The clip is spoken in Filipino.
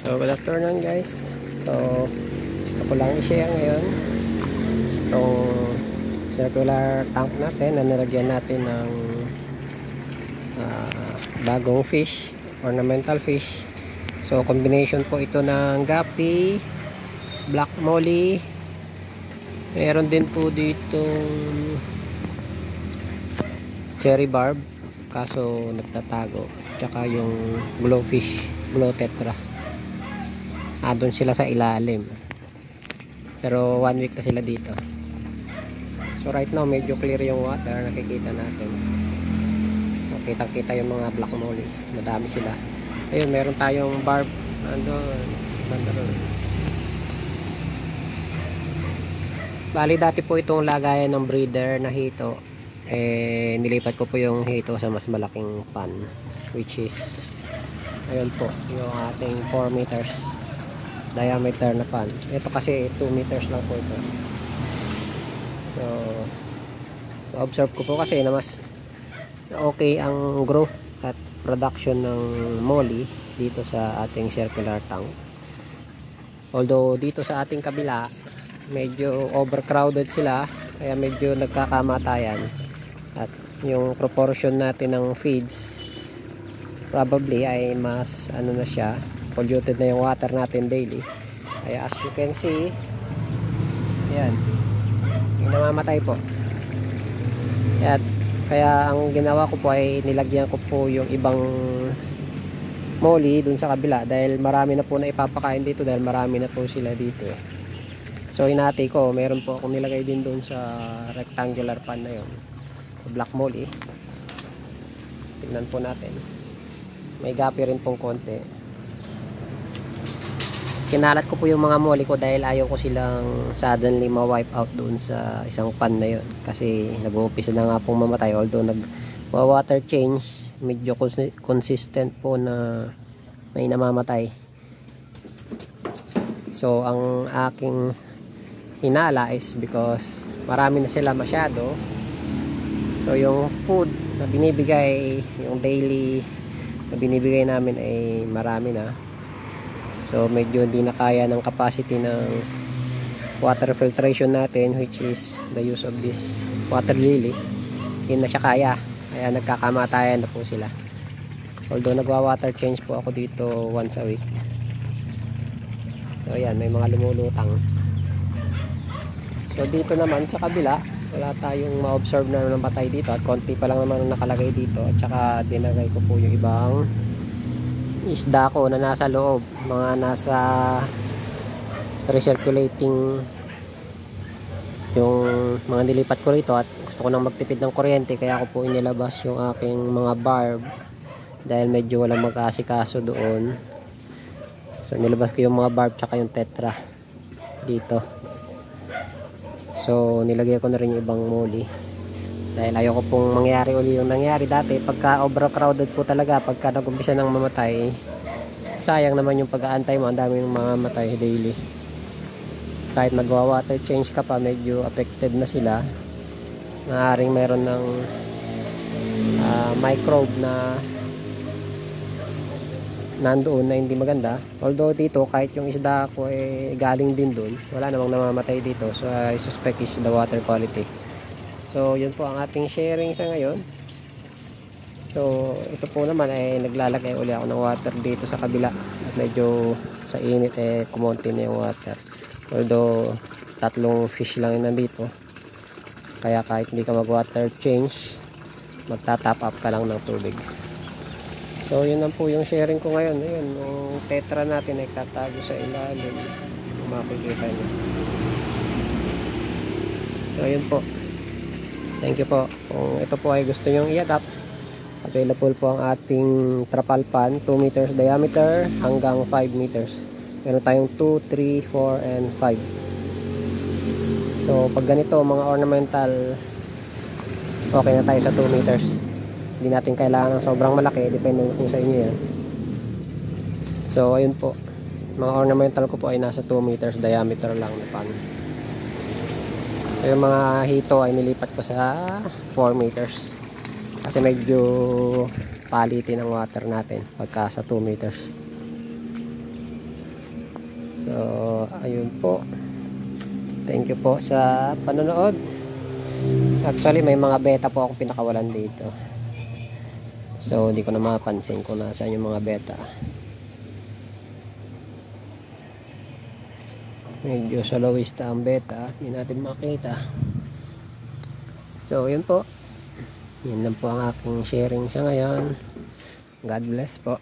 So, good afternoon guys. So, gusto ko lang i-share ngayon itong circular tank natin na nilagyan natin ng bagong fish, ornamental fish. So, combination po ito ng gapi, black molly. Meron din po ditong cherry barb, kaso nagtatago. Tsaka yung glowfish, glow tetra. Doon sila sa ilalim, pero 1 week na sila dito. So right now medyo clear yung water, nakikita natin, kitang kita yung mga black molly, madami sila. Ayun, meron tayong barb andun. Bali dati po itong lagayan ng breeder na hito, nilipat ko po yung hito sa mas malaking pan, which is ayun po yung ating 4 meters diameter na pan. Ito kasi 2 meters lang po ito. So observe ko po kasi na mas okay ang growth at production ng molly dito sa ating circular tank. Although dito sa ating kabila medyo overcrowded sila, kaya medyo nagkakamatayan, at yung proportion natin ng feeds probably ay mas ano na siya, polluted na yung water natin daily. Kaya as you can see, yan, yung namamatay po. At kaya ang ginawa ko po ay nilagyan ko po yung ibang molly dun sa kabila, dahil marami na po na ipapakain dito, dahil marami na po sila dito eh. So hinati ko, meron po akong nilagay din dun sa rectangular pan na yun, black molly. Tignan po natin, may gapi rin pong konti. Kinalat ko po yung mga molly ko dahil ayaw ko silang suddenly ma-wipe out doon sa isang pan na yun, kasi nag-uumpisa na nga pong mamatay. Although nag-water change, medyo consistent po na may namamatay. So ang aking hinala is because marami na sila masyado. So yung food na binibigay, yung daily na binibigay namin ay marami na. So medyo hindi na kaya ng capacity ng water filtration natin, which is the use of this water lily. Hindi na siya kaya, kaya nagkakamatayan na po sila. Although nagwa-water change po ako dito once a week. So ayan, may mga lumulutang. So dito naman sa kabila, wala tayong ma-observe na namatay dito, at konti pa lang naman nakalagay dito. At saka dinagay ko po yung ibang isda ko na nasa loob, mga nasa recirculating yung mga nilipat ko rito. At gusto ko nang magtipid ng kuryente, kaya ako po inilabas yung aking mga barb dahil medyo walang mag-aasikaso doon. So nilabas ko yung mga barb tsaka yung tetra dito. So nilagay ko na rin yung ibang molly dahil ayoko pong mangyari uli yung nangyari dati. Pagka overcrowded po talaga, pagka nag-umpisa ng mamatay, sayang naman yung pag-aantay mo, ang dami yung mamatay daily. Kahit nagwa-water change ka pa, medyo affected na sila. Maaaring meron ng microbe na nandoon na hindi maganda. Although dito, kahit yung isda ko galing din doon, wala namang namamatay dito. So I suspect is the water quality. So yun po ang ating sharing sa ngayon. So ito po naman ay naglalagay uli ako ng water dito sa kabila, at medyo sa init kumonti na yung water. Although 3 fish lang yung nandito, kaya kahit hindi ka mag water change, magta-top up ka lang ng tubig. So yun lang po yung sharing ko ngayon. Ayun, yung tetra natin ay tatago sa ilalim, kung makikita nyo. So yun po, thank you po. Kung ito po ay gusto nyong i-adapt, available po ang ating trapal pan, 2 meters diameter hanggang 5 meters. Meron tayong 2, 3, 4, and 5. So pag ganito mga ornamental, okay na tayo sa 2 meters. Hindi natin kailangan ng sobrang malaki, depende po sa inyo yan. So ayun po, mga ornamental ko po ay nasa 2 meters diameter lang na pan. So yung mga hito ay nilipat ko sa 4 meters kasi medyo palitin ang water natin pagka sa 2 meters. So ayun po, thank you po sa panonood. Actually may mga beta po akong pinakawalan dito, so hindi ko na mapansin kung nasaan yung mga beta. Medyo sa lowista ang beta, hindi natin makita. So yun po, yun lang po ang aking sharing sa ngayon. God bless po.